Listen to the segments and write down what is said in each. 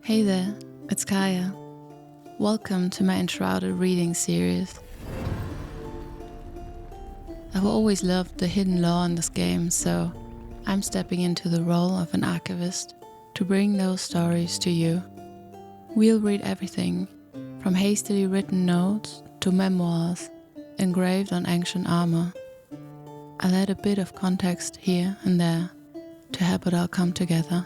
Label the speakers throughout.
Speaker 1: Hey there, it's Kaja. Welcome to my Enshrouded reading series. I've always loved the hidden lore in this game, so I'm stepping into the role of an archivist to bring those stories to you. We'll read everything from hastily written notes to memoirs engraved on ancient armor. I'll add a bit of context here and there to help it all come together.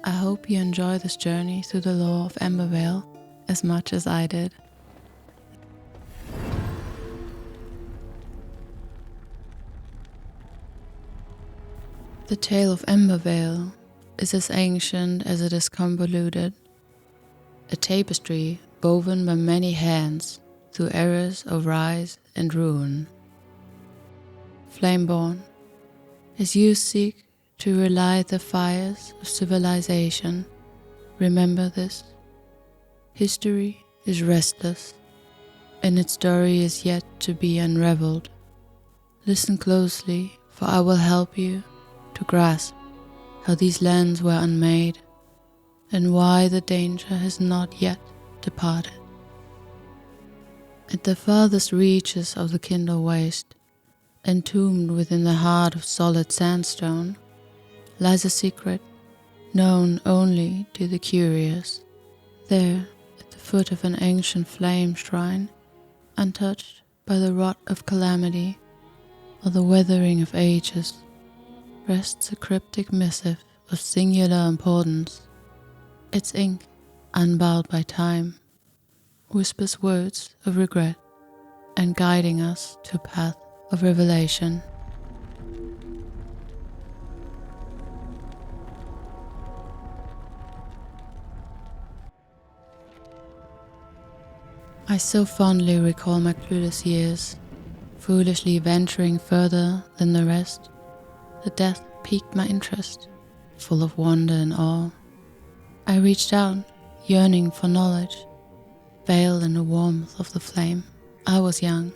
Speaker 1: I hope you enjoy this journey through the lore of Embervale as much as I did. The tale of Embervale is as ancient as it is convoluted, a tapestry woven by many hands through eras of rise and ruin. Flameborn, as you seek to relight the fires of civilization, remember this. History is restless, and its story is yet to be unraveled. Listen closely, for I will help you to grasp how these lands were unmade, and why the danger has not yet departed. At the farthest reaches of the Kindle waste, entombed within the heart of solid sandstone, lies a secret known only to the curious. There, at the foot of an ancient flame shrine, untouched by the rot of calamity or the weathering of ages, rests a cryptic missive of singular importance. Its ink, unbowed by time, whispers words of regret and guiding us to a path of revelation. I so fondly recall my clueless years, foolishly venturing further than the rest. The death piqued my interest, full of wonder and awe. I reached out, yearning for knowledge, veiled in the warmth of the flame. I was young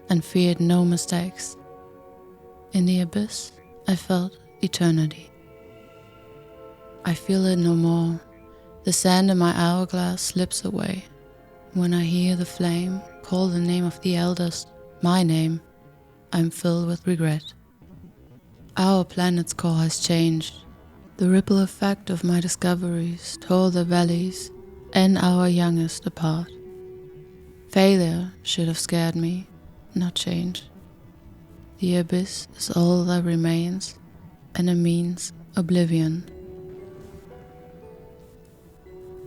Speaker 1: and feared no mistakes. In the abyss, I felt eternity. I feel it no more. The sand in my hourglass slips away. When I hear the flame call the name of the eldest, my name, I'm filled with regret. Our planet's core has changed. The ripple effect of my discoveries tore the valleys and our youngest apart. Failure should have scared me, not change. The abyss is all that remains, and it means oblivion.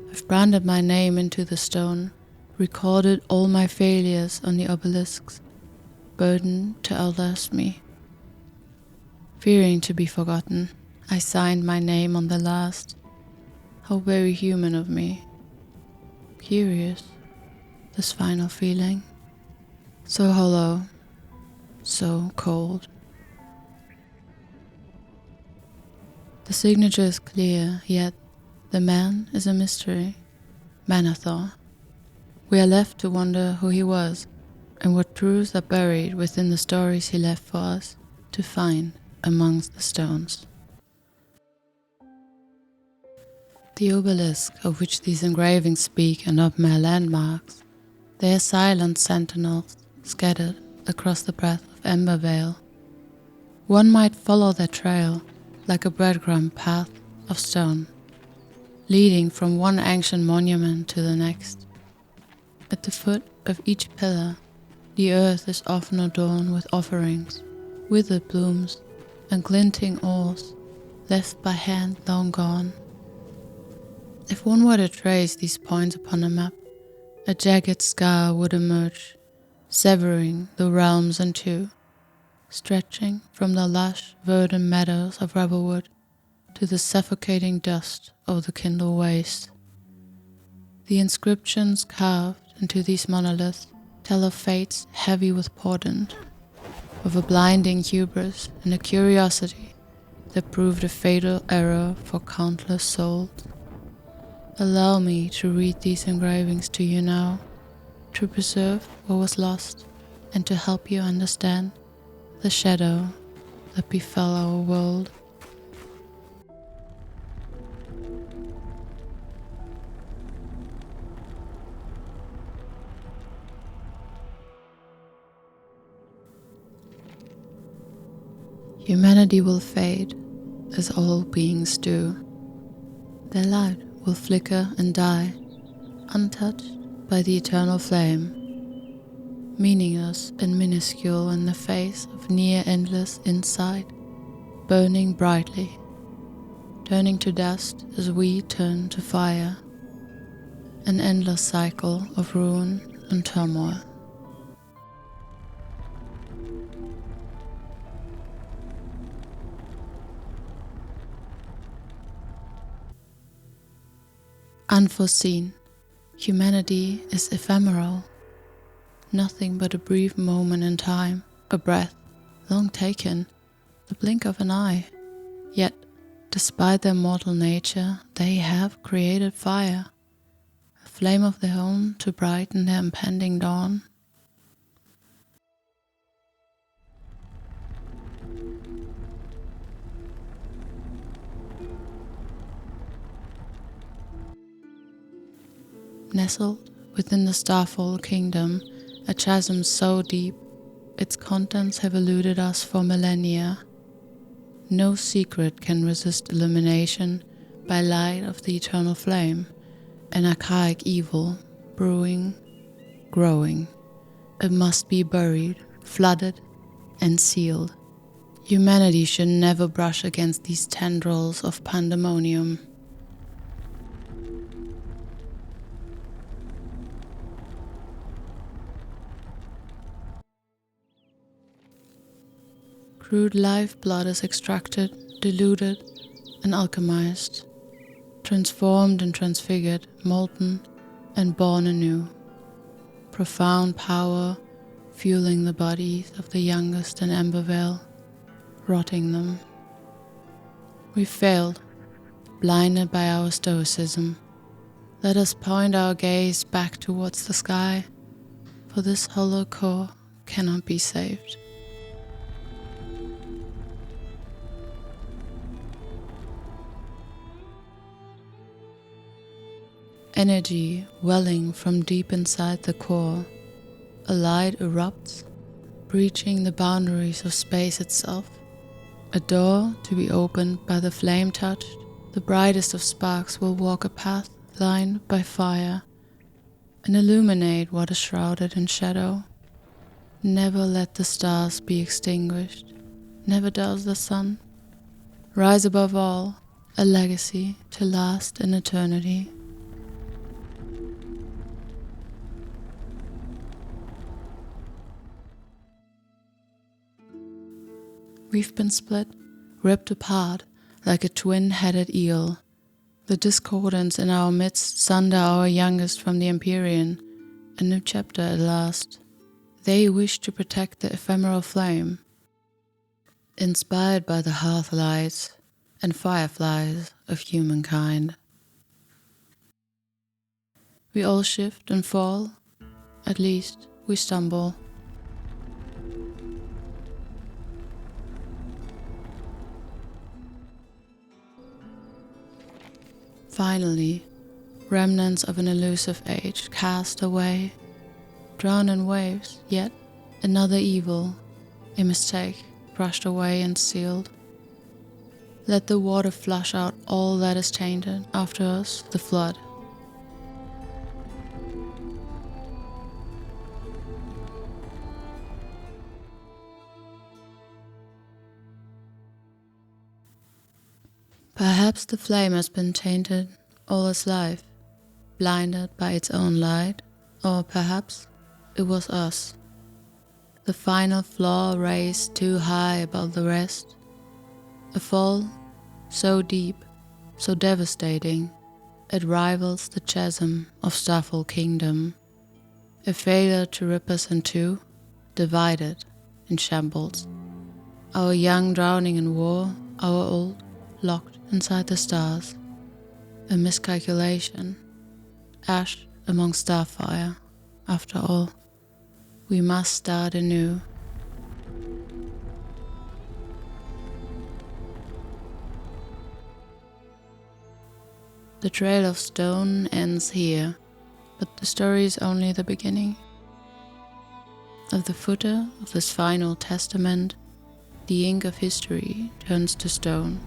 Speaker 1: I've branded my name into the stone, recorded all my failures on the Obelisks, burdened to outlast me. Fearing to be forgotten, I signed my name on the last. How very human of me. Curious, this final feeling. So hollow, so cold. The signature is clear, yet the man is a mystery. Manathor. We are left to wonder who he was, and what truths are buried within the stories he left for us to find amongst the stones. The obelisks of which these engravings speak are not mere landmarks. They are silent sentinels scattered across the breadth of Embervale. One might follow their trail like a breadcrumb path of stone, leading from one ancient monument to the next. At the foot of each pillar, the earth is often adorned with offerings, withered blooms, and glinting ores left by hand long gone. If one were to trace these points upon a map, a jagged scar would emerge, severing the realms in two, stretching from the lush, verdant meadows of Rubberwood to the suffocating dust of the Kindle waste. The inscriptions carved into these monoliths tell of fates heavy with portent, of a blinding hubris and a curiosity that proved a fatal error for countless souls. Allow me to read these engravings to you now, to preserve what was lost and to help you understand the shadow that befell our world. Humanity will fade, as all beings do. Their light will flicker and die, untouched by the eternal flame, meaningless and minuscule in the face of near-endless insight, burning brightly, turning to dust as we turn to fire, an endless cycle of ruin and turmoil. Unforeseen, humanity is ephemeral, nothing but a brief moment in time, a breath, long taken, the blink of an eye. Yet, despite their mortal nature, they have created fire, a flame of their own to brighten their impending dawn. Nestled within the Starfall kingdom, a chasm so deep, its contents have eluded us for millennia. No secret can resist illumination by light of the eternal flame, an archaic evil, brewing, growing. It must be buried, flooded, and sealed. Humanity should never brush against these tendrils of pandemonium. Crude lifeblood is extracted, diluted, and alchemized, transformed and transfigured, molten and born anew. Profound power fueling the bodies of the youngest in Embervale, rotting them. We failed, blinded by our stoicism. Let us point our gaze back towards the sky, for this hollow core cannot be saved. Energy welling from deep inside the core, a light erupts, breaching the boundaries of space itself. A door to be opened by the flame touched, the brightest of sparks will walk a path lined by fire and illuminate what is shrouded in shadow. Never let the stars be extinguished, never does the sun. Rise above all, a legacy to last in eternity. We've been split, ripped apart like a twin-headed eel. The discordants in our midst sunder our youngest from the Empyrean, a new chapter at last. They wish to protect the ephemeral flame, inspired by the hearth lights and fireflies of humankind. We all shift and fall, at least we stumble. Finally, remnants of an elusive age cast away, drowned in waves, yet another evil, a mistake, brushed away and sealed. Let the water flush out all that is tainted, after us the flood. Perhaps the flame has been tainted all its life, blinded by its own light, or perhaps it was us. The final flaw raised too high above the rest. A fall so deep, so devastating, it rivals the chasm of Starfall Kingdom. A failure to rip us in two, divided, in shambles. Our young drowning in war, our old locked inside the stars. A miscalculation, ash among starfire. After all, we must start anew. The trail of stone ends here, but the story is only the beginning. At the footer of this final testament, the ink of history turns to stone,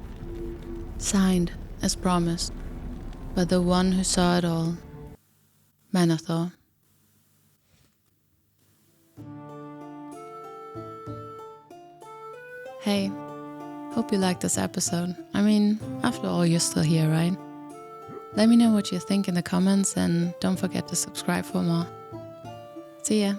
Speaker 1: signed as promised by the one who saw it all, Narrator. Hey, hope you liked this episode. I mean, after all, you're still here, right? Let me know what you think in the comments and don't forget to subscribe for more. See ya!